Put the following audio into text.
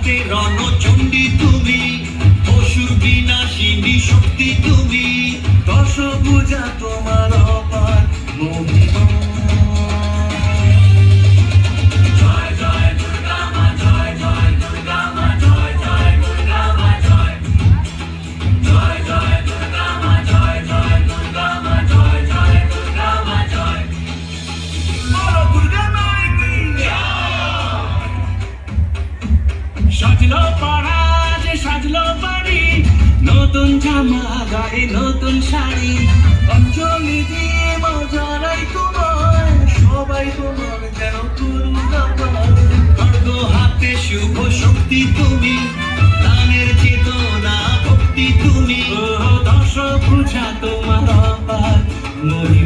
হাতে রণচণ্ডী তুমি, অসুর বিনাশিনী শক্তি তুমি, দশভুজা তোমার অপার মহিমা। জয় জয় দুর্গা মা, জয় জয় দুর্গা মা, জয় জয় দুর্গা মা, জয় জয় জয় দুর্গা মা, জয় জয় দুর্গা মা, জয় জয় দুর্গা মা, জয় বলো দুর্গা মাইতি। সাজলো পাড়া যে সাজলো বাড়ি, নতুন জামা গায়ে নতুন শাড়ি, অঞ্জলি দিয়ে মজারাই তোমার, সবাই তোমার যেন করুণাময়। খড়গ হাতে শুভ শক্তি তুমি, প্রাণের চেতনা ভক্তি তুমি, দশভুজা তোমার অপার মহিমা।